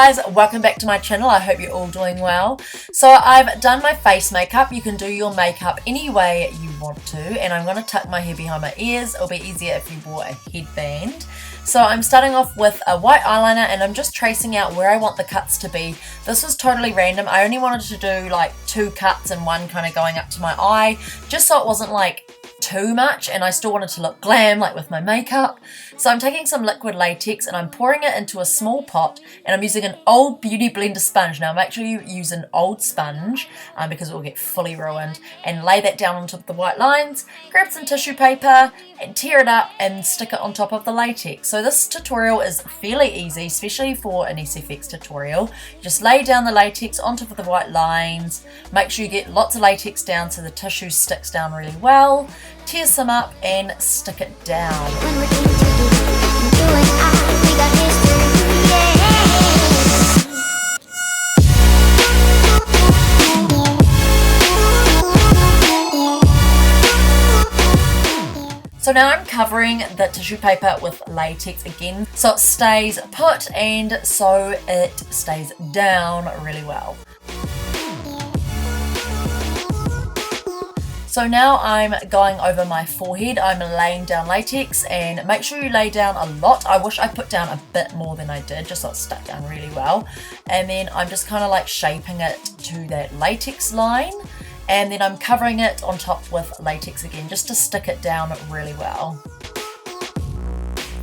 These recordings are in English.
guys, welcome back to my channel. I hope you're all doing well. So I've done my face makeup. You can do your makeup any way you want to, and I'm going to tuck my hair behind my ears. It'll be easier if you wore a headband. So I'm starting off with a white eyeliner and I'm just tracing out where I want the cuts to be. This was totally random. I only wanted to do like 2 cuts and one kind of going up to my eye, just so it wasn't like too much and I still wanted to look glam like with my makeup. So I'm taking some liquid latex and I'm pouring it into a small pot, and I'm using an old beauty blender sponge. Now make sure you use an old sponge because it will get fully ruined, and lay that down on top of the white lines. Grab some tissue paper and tear it up and stick it on top of the latex. So this tutorial is fairly easy, especially for an SFX tutorial. Just lay down the latex on top of the white lines. Make sure you get lots of latex down so the tissue sticks down really well. Tear some up and stick it down. So now I'm covering the tissue paper with latex again so it stays put and so it stays down really well. So now I'm going over my forehead. I'm laying down latex, and make sure you lay down a lot. I wish I put down a bit more than I did, just so it stuck down really well. And then I'm just kind of like shaping it to that latex line. And then I'm covering it on top with latex again, just to stick it down really well.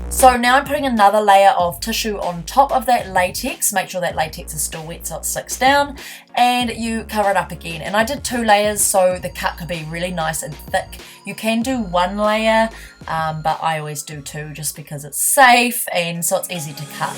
So now I'm putting another layer of tissue on top of that latex. Make sure that latex is still wet so it sticks down, and you cover it up again. And I did 2 layers so the cut could be really nice and thick. You can do 1 layer, but I always do 2 just because it's safe and so it's easy to cut.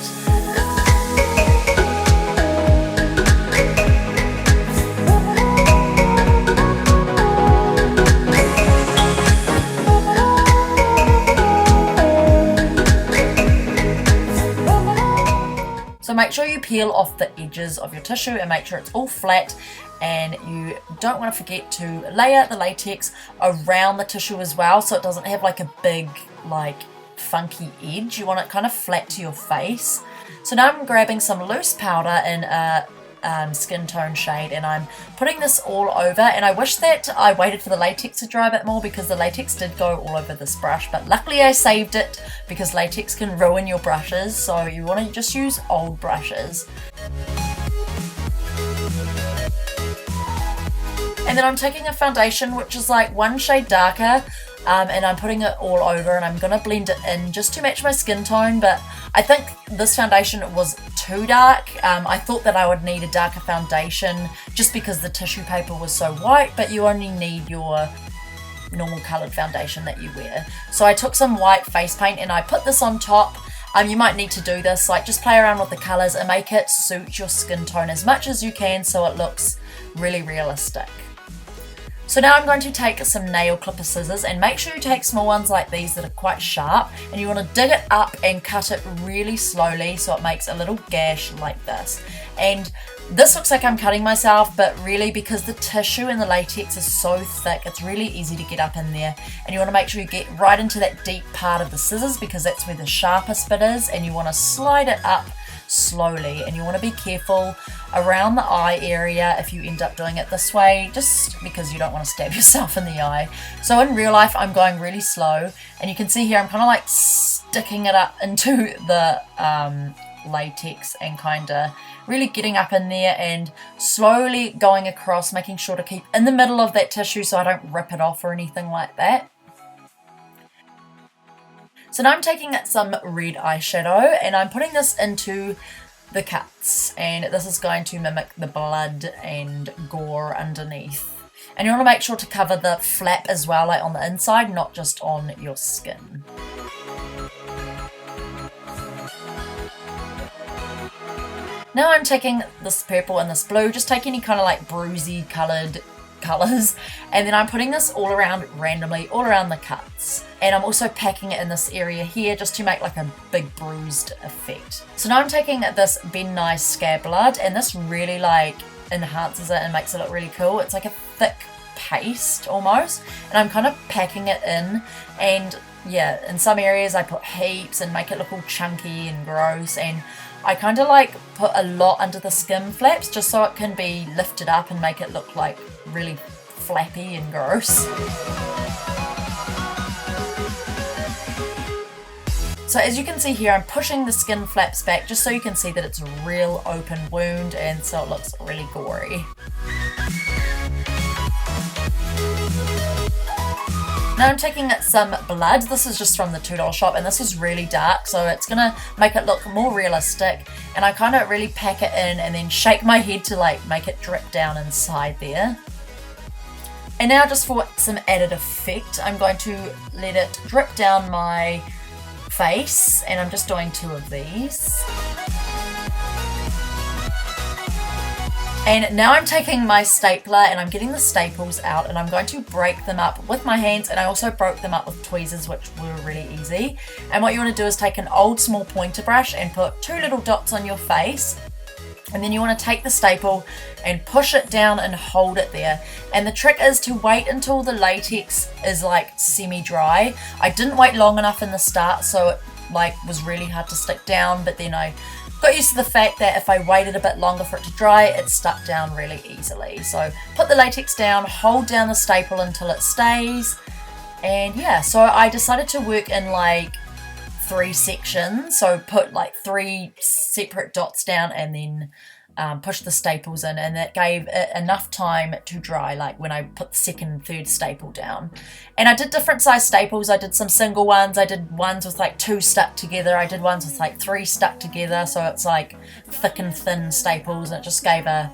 So make sure you peel off the edges of your tissue and make sure it's all flat, and you don't want to forget to layer the latex around the tissue as well so it doesn't have like a big like funky edge. You want it kind of flat to your face. So now I'm grabbing some loose powder in a skin tone shade and I'm putting this all over, and I wish that I waited for the latex to dry a bit more because the latex did go all over this brush, but luckily I saved it because latex can ruin your brushes, so you want to just use old brushes. And then I'm taking a foundation which is like 1 shade darker, and I'm putting it all over, and I'm going to blend it in just to match my skin tone, but I think this foundation was too dark. I thought that I would need a darker foundation just because the tissue paper was so white, but you only need your normal coloured foundation that you wear. So I took some white face paint and I put this on top. You might need to do this, like just play around with the colours and make it suit your skin tone as much as you can so it looks really realistic. So now I'm going to take some nail clipper scissors, and make sure you take small ones like these that are quite sharp, and you want to dig it up and cut it really slowly so it makes a little gash like this. And this looks like I'm cutting myself, but really because the tissue and the latex is so thick, it's really easy to get up in there, and you want to make sure you get right into that deep part of the scissors because that's where the sharpest bit is, and you want to slide it up slowly, and you want to be careful around the eye area if you end up doing it this way, just because you don't want to stab yourself in the eye. So in real life I'm going really slow, and you can see here I'm kind of like sticking it up into the latex and kind of really getting up in there and slowly going across, making sure to keep in the middle of that tissue so I don't rip it off or anything like that. So now I'm taking some red eyeshadow and I'm putting this into the cuts, and this is going to mimic the blood and gore underneath. And you want to make sure to cover the flap as well, like on the inside, not just on your skin. Now I'm taking this purple and this blue, just take any kind of like bruisey coloured colours, and then I'm putting this all around randomly, all around the cuts. And I'm also packing it in this area here just to make like a big bruised effect. So now I'm taking this Ben Nye Scab Blood, and this really like enhances it and makes it look really cool. It's like a thick paste almost, and I'm kind of packing it in, and yeah, in some areas I put heaps and make it look all chunky and gross, and I kind of like put a lot under the skin flaps just so it can be lifted up and make it look like really flappy and gross. So as you can see here, I'm pushing the skin flaps back just so you can see that it's a real open wound and so it looks really gory. Now I'm taking some blood. This is just from the $2 shop and this is really dark, so it's gonna make it look more realistic, and I kind of really pack it in and then shake my head to like make it drip down inside there. And now just for some added effect, I'm going to let it drip down my face, and I'm just doing 2 of these. And now I'm taking my stapler and I'm getting the staples out and I'm going to break them up with my hands, and I also broke them up with tweezers, which were really easy. And what you want to do is take an old small pointer brush and put 2 little dots on your face, and then you want to take the staple and push it down and hold it there. And the trick is to wait until the latex is like semi-dry. I didn't wait long enough in the start, so it like was really hard to stick down, but then I got used to the fact that if I waited a bit longer for it to dry, it stuck down really easily. So put the latex down, hold down the staple until it stays, and yeah, so I decided to work in like 3 sections, so put like 3 separate dots down and then push the staples in, and that gave it enough time to dry, like when I put the 2nd and 3rd staple down. And I did different size staples. I did some single ones, I did ones with like 2 stuck together, I did ones with like 3 stuck together, so it's like thick and thin staples, and it just gave a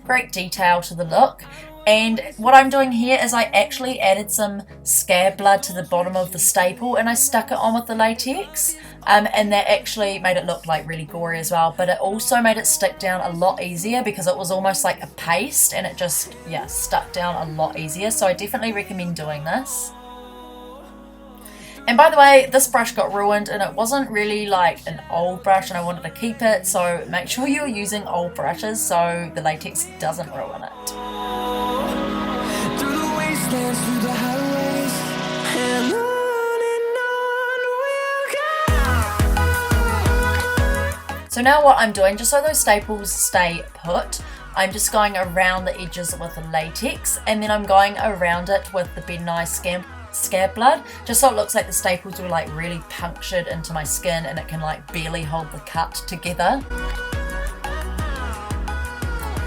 great detail to the look. And what I'm doing here is I actually added some scab blood to the bottom of the staple and I stuck it on with the latex, and that actually made it look like really gory as well, but it also made it stick down a lot easier because it was almost like a paste, and it just, yeah, stuck down a lot easier. So I definitely recommend doing this. And by the way, this brush got ruined and it wasn't really like an old brush and I wanted to keep it, so make sure you're using old brushes so the latex doesn't ruin it. Through the highways and on we'll go. So now what I'm doing, just so those staples stay put, I'm just going around the edges with the latex, and then I'm going around it with the Ben Nye scab blood, just so it looks like the staples were like really punctured into my skin and it can like barely hold the cut together.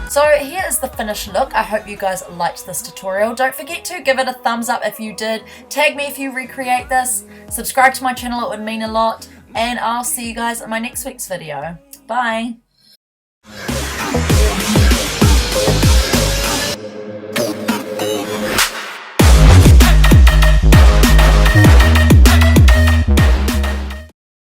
So here is the finished look. I hope you guys liked this tutorial. Don't forget to give it a thumbs up if you did. Tag me if you recreate this. Subscribe to my channel, it would mean a lot. And I'll see you guys in my next week's video. Bye.